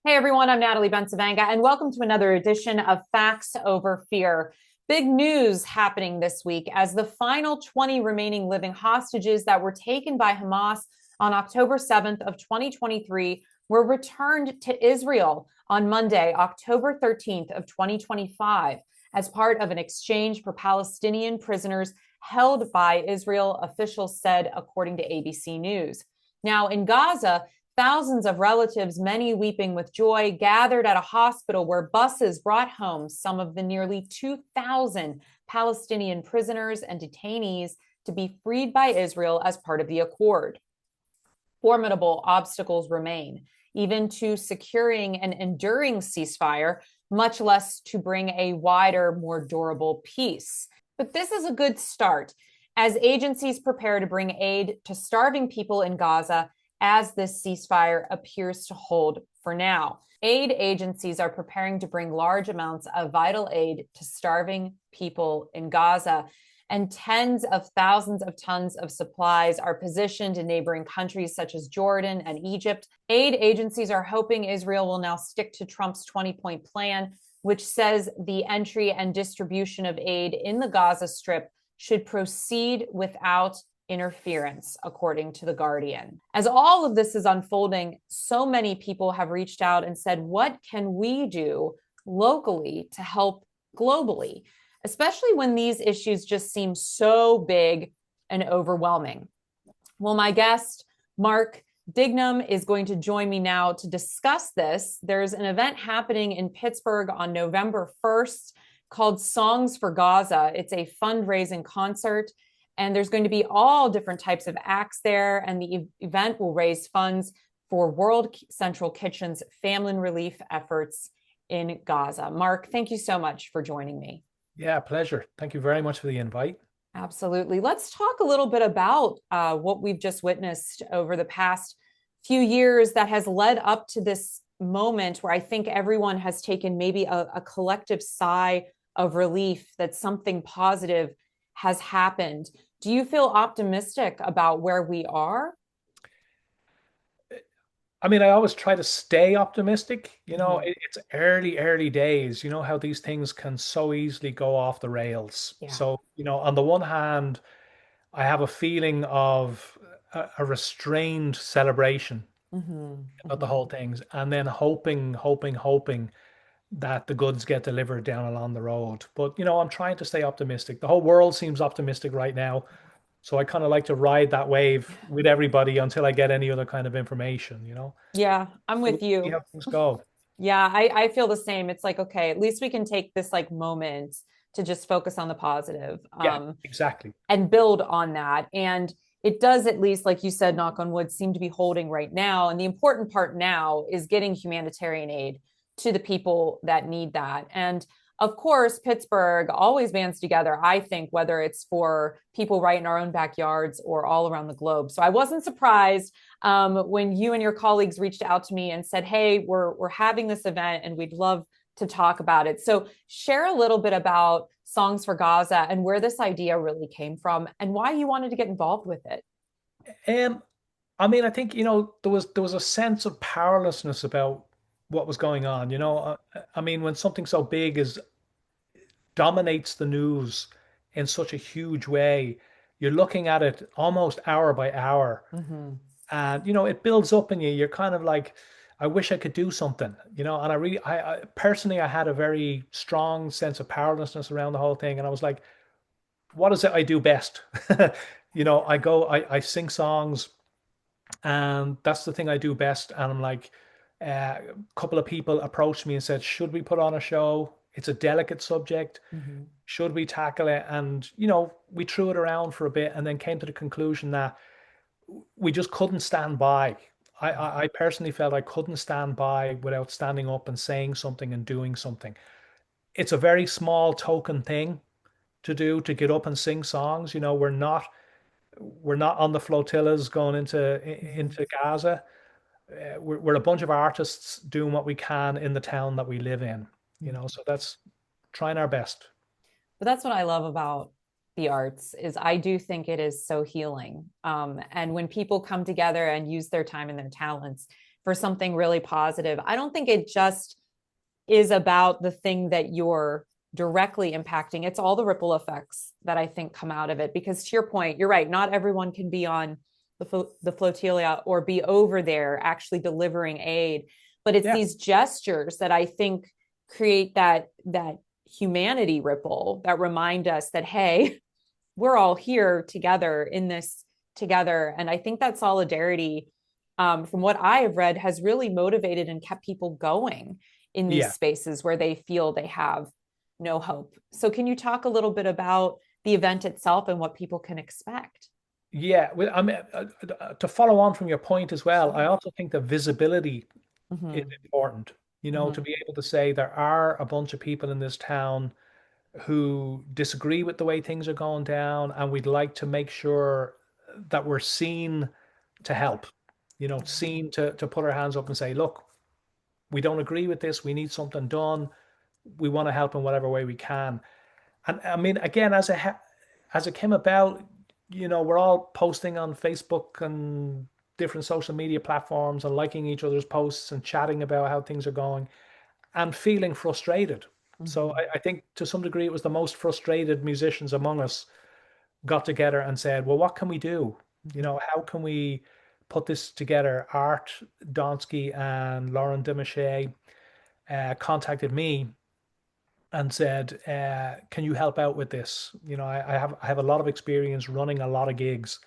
Hey everyone, I'm Natalie Bencavanga, and welcome to another edition of Facts Over Fear. Big news happening this week as the final 20 remaining living hostages that were taken by Hamas on October 7th of 2023 were returned to Israel on Monday, October 13th of 2025, as part of an exchange for Palestinian prisoners held by Israel, officials said, according to ABC News. Now, in Gaza, thousands of relatives, many weeping with joy, gathered at a hospital where buses brought home some of the nearly 2,000 Palestinian prisoners and detainees to be freed by Israel as part of the accord. Formidable obstacles remain, even to securing an enduring ceasefire, much less to bring a wider, more durable peace. But this is a good start as agencies prepare to bring aid to starving people in Gaza as this ceasefire appears to hold for now. Aid agencies are preparing to bring large amounts of vital aid to starving people in Gaza, and tens of thousands of tons of supplies are positioned in neighboring countries such as Jordan and Egypt. Aid agencies are hoping Israel will now stick to Trump's 20-point plan, which says the entry and distribution of aid in the Gaza Strip should proceed without interference, according to The Guardian. As all of this is unfolding, so many people have reached out and said, what can we do locally to help globally, especially when these issues just seem so big and overwhelming? Well, my guest, Mark Dignam, is going to join me now to discuss this. There's an event happening in Pittsburgh on November 1st called Songs for Gaza. It's a fundraising concert, and there's going to be all different types of acts there. And the event will raise funds for World Central Kitchen's famine relief efforts in Gaza. Mark, thank you so much for joining me. Yeah, pleasure. Thank you very much for the invite. Absolutely. Let's talk a little bit about what we've just witnessed over the past few years that has led up to this moment where I think everyone has taken maybe a collective sigh of relief that something positive has happened. Do you feel optimistic about where we are? I mean, I always try to stay optimistic. Mhm. It's early days. You know how these things can so easily go off the rails. Yeah. So, on the one hand, I have a feeling of a restrained celebration Hmm. about the Hmm. whole things, and then hoping that the goods get delivered down along the road. But, I'm trying to stay optimistic. The whole world seems optimistic right now. So I kind of like to ride that wave with everybody until I get any other kind of information. Yeah, I'm So we'll with see you. how things go. Yeah, I feel the same. It's like, okay, at least we can take this like moment to just focus on the positive, Yeah, exactly. and build on that. And it does, at least, like you said, knock on wood, seem to be holding right now. And the important part now is getting humanitarian aid to the people that need that. And of course, Pittsburgh always bands together, I think, whether it's for people right in our own backyards or all around the globe. So I wasn't surprised when you and your colleagues reached out to me and said, hey, we're having this event and we'd love to talk about it. So share a little bit about Songs for Gaza and where this idea really came from and why you wanted to get involved with it. Um, I mean, I think, there was a sense of powerlessness about what was going on. I mean, when something so big is dominates the news in such a huge way, you're looking at it almost hour by hour, Mm-hmm. and it builds up in you. You're kind of like, I wish I could do something. And I personally, I had a very strong sense of powerlessness around the whole thing, and I was like, what is it I do best? I sing songs, and that's the thing I do best. And I'm like, a couple of people approached me and said, should we put on a show? It's a delicate subject. Mm-hmm. Should we tackle it? And we threw it around for a bit and then came to the conclusion that we just couldn't stand by. I personally felt I couldn't stand by without standing up and saying something and doing something. It's a very small token thing to do, to get up and sing songs. We're not on the flotillas going into Mm-hmm. into Gaza. We're a bunch of artists doing what we can in the town that we live in. So that's trying our best. But that's what I love about the arts is I do think it is so healing. And when people come together and use their time and their talents for something really positive. I don't think it just is about the thing that you're directly impacting. It's all the ripple effects that I think come out of it. Because to your point, you're right, not everyone can be on the flotilla or be over there actually delivering aid, but it's Yeah. these gestures that I think create that humanity ripple that remind us that, hey, we're all here together in this together. And I think that solidarity, from what I have read, has really motivated and kept people going in these Yeah. spaces where they feel they have no hope. So can you talk a little bit about the event itself and what people can expect? Yeah, well, I mean, to follow on from your point as well, I Sure. also think that visibility is Mm-hmm. important, to Mm-hmm. be able to say there are a bunch of people in this town who disagree with the way things are going down, and we'd like to make sure that we're seen to help, seen to put our hands up and say, look, we don't agree with this, we need something done, we want to help in whatever way we can. And I mean, again, as it came about, we're all posting on Facebook and different social media platforms and liking each other's posts and chatting about how things are going and feeling frustrated. So Mm-hmm. I think to some degree it was the most frustrated musicians among us got together and said, well, what can we do? Mm-hmm. How can we put this together? Art Donsky and Lauren Demachet contacted me and said, "Can you help out with this?" I have a lot of experience running a lot of gigs,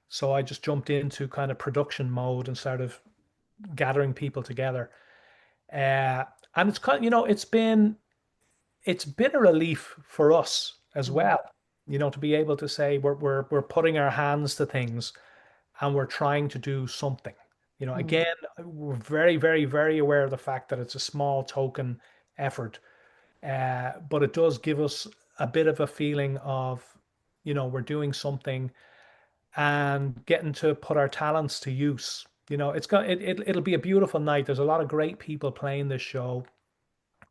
so I just jumped into kind of production mode and started gathering people together. Uh, and it's kind, it's been a relief for us as Mm-hmm. well, to be able to say we're putting our hands to things and we're trying to do something. Mm-hmm. Again, we're very, very, very aware of the fact that it's a small token effort, but it does give us a bit of a feeling of, we're doing something and getting to put our talents to use. It'll be a beautiful night. There's a lot of great people playing this show.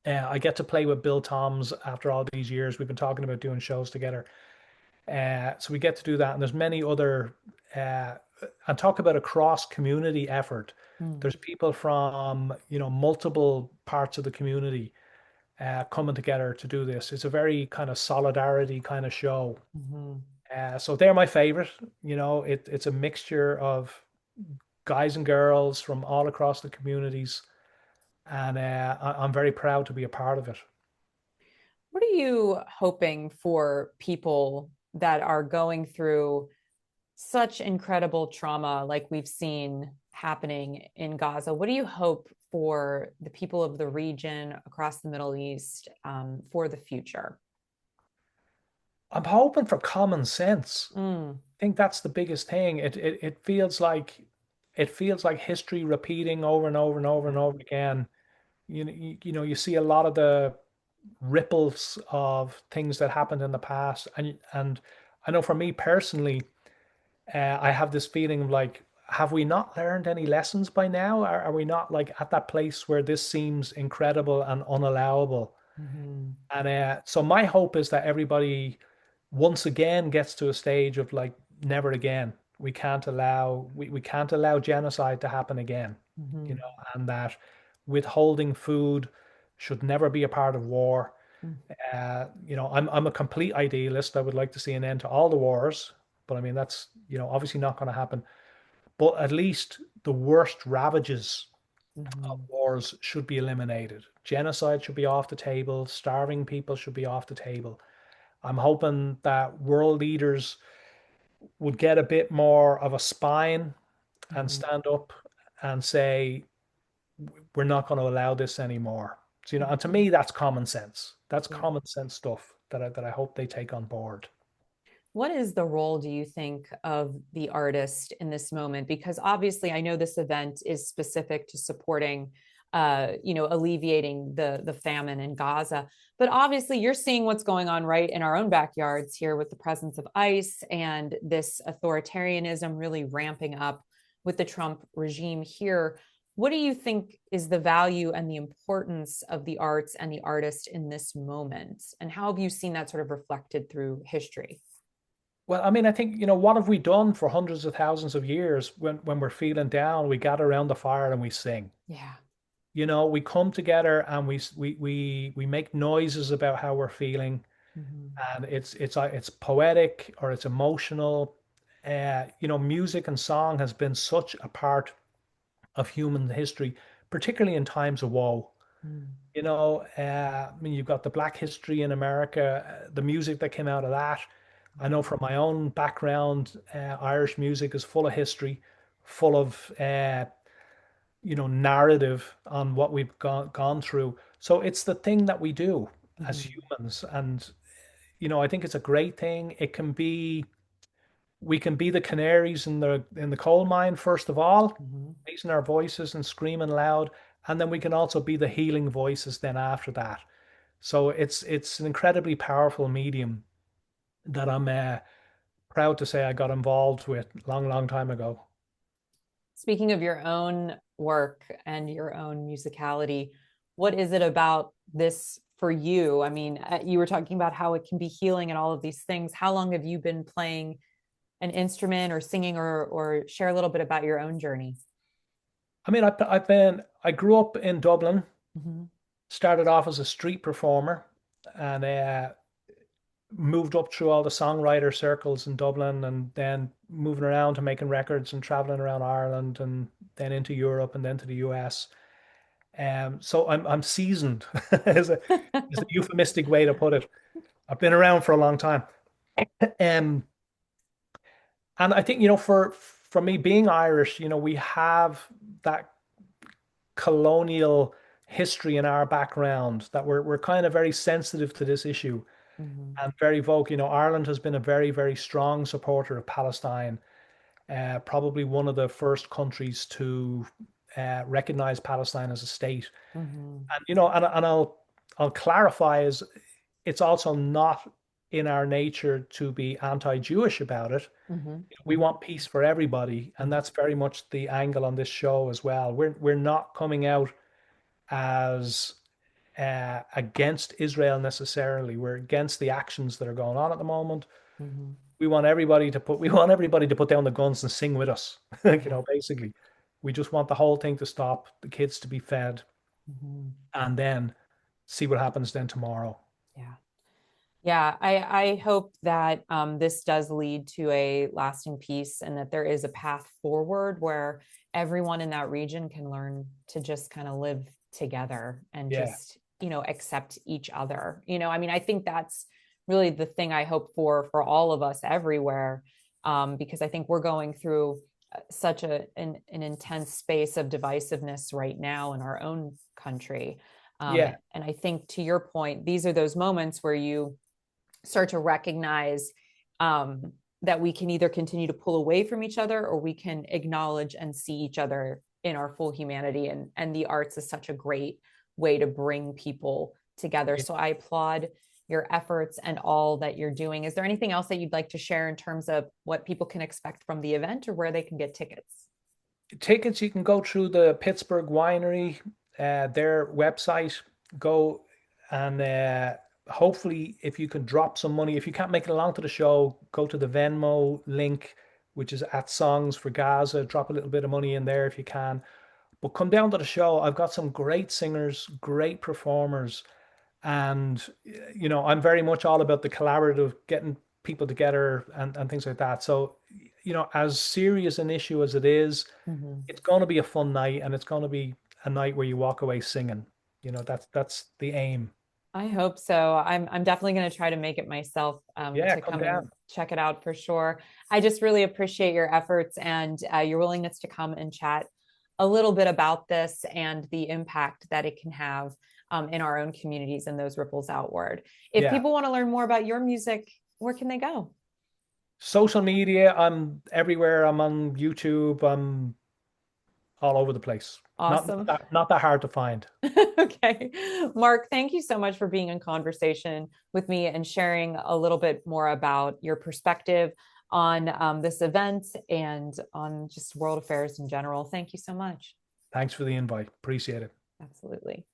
I get to play with Bill Toms after all these years. We've been talking about doing shows together. So we get to do that. And there's many other, uh, and talk about a cross community effort. There's people from, multiple parts of the community coming together to do this. It's a very kind of solidarity kind of show. Mm-hmm. So they're my favorite. It's a mixture of guys and girls from all across the communities, and I'm very proud to be a part of it. What are you hoping for people that are going through such incredible trauma like we've seen happening in Gaza? What do you hope for the people of the region across the Middle East, for the future? I'm hoping for common sense. Mm, I think that's the biggest thing. It feels like history repeating over and over and over and over again. You see a lot of the ripples of things that happened in the past, and I know for me personally, I have this feeling of like, have we not learned any lessons by now? Are we not like at that place where this seems incredible and unallowable? mhm, And so my hope is that everybody once again gets to a stage of like, never again. We can't allow genocide to happen again, mhm, and that withholding food should never be a part of war. mm, I'm a complete idealist. I would like to see an end to all the wars, but I mean that's obviously not going to happen. But at least the worst ravages of mhm, wars should be eliminated. Genocide should be off the table. Starving people should be off the table. I'm hoping that world leaders would get a bit more of a spine and mhm, stand up and say, we're not going to allow this anymore. So, and to mhm. me, that's common sense. That's Yeah. common sense stuff that I hope they take on board. What is the role, do you think, of the artist in this moment? Because obviously, I know this event is specific to supporting, alleviating the famine in Gaza. But obviously, you're seeing what's going on right in our own backyards here with the presence of ICE and this authoritarianism really ramping up with the Trump regime here. What do you think is the value and the importance of the arts and the artist in this moment? And how have you seen that sort of reflected through history? Well, I mean, I think, what have we done for hundreds of thousands of years when we're feeling down, we gather around the fire and we sing. Yeah. We come together and we make noises about how we're feeling, Hmm. and it's poetic or it's emotional. Music and song has been such a part of human history, particularly in times of woe. I mean, you've got the Black history in America, the music that came out of that. I know from my own background, Irish music is full of history, full of narrative on what we've gone through. So it's the thing that we do as Hmm. humans, and I think it's a great thing. We can be the canaries in the coal mine first of all, Hmm. raising our voices and screaming loud, and then we can also be the healing voices then after that. So it's an incredibly powerful medium that I'm proud to say I got involved with long, long time ago. Speaking of your own work and your own musicality, what is it about this for you? I mean, you were talking about how it can be healing and all of these things. How long have you been playing an instrument or singing, or share a little bit about your own journey? I mean, I grew up in Dublin, Hmm. started off as a street performer, and moved up through all the songwriter circles in Dublin, and then moving around to making records and traveling around Ireland, and then into Europe and then to the US. So I'm seasoned, is a euphemistic way to put it. I've been around for a long time. Um, and I think, for me being Irish, we have that colonial history in our background that we're kind of very sensitive to this issue Hmm. and very vocal. Ireland has been a very, very strong supporter of Palestine, probably one of the first countries to recognize Palestine as a state. Hmm. And I'll clarify, is it's also not in our nature to be anti-Jewish about it. Hmm. We Hmm. want peace for everybody, and that's very much the angle on this show as well. We're not coming out as against Israel necessarily. We're against the actions that are going on at the moment. Hmm. We want everybody to put down the guns and sing with us. Yeah. Basically, we just want the whole thing to stop, the kids to be fed, Hmm. and then see what happens then tomorrow. Yeah. Yeah, I hope that this does lead to a lasting peace and that there is a path forward where everyone in that region can learn to just kind of live together and Yeah, just, accept each other. I mean, I think that's really the thing I hope for all of us everywhere, because I think we're going through such an intense space of divisiveness right now in our own country. yeah, And I think to your point, these are those moments where you start to recognize that we can either continue to pull away from each other or we can acknowledge and see each other in our full humanity. And the arts is such a great way to bring people together. yeah. So I applaud your efforts and all that you're doing. Is there anything else that you'd like to share in terms of what people can expect from the event or where they can get tickets? Tickets, you can go through the Pittsburgh Winery, their website. Go and hopefully, if you can drop some money, if you can't make it along to the show, go to the Venmo link, which is at Songs for Gaza. Drop a little bit of money in there if you can. But come down to the show. I've got some great singers, great performers, and I'm very much all about the collaborative, getting people together and things like that. So, as serious an issue as it is, Mm-hmm. it's going to be a fun night, and it's going to be a night where you walk away singing. That's the aim. I hope so. I'm definitely going to try to make it myself, Yeah, to come come and down. check it out for sure. I just really appreciate your efforts and your willingness to come and chat a little bit about this and the impact that it can have in our own communities and those ripples outward. If Yeah. people want to learn more about your music, where can they go? Social media, I'm everywhere. I'm on YouTube. I'm all over the place. Awesome. Not that hard to find. Okay. Mark, thank you so much for being in conversation with me and sharing a little bit more about your perspective on this event and on just world affairs in general. Thank you so much. Thanks for the invite. Appreciate it. Absolutely.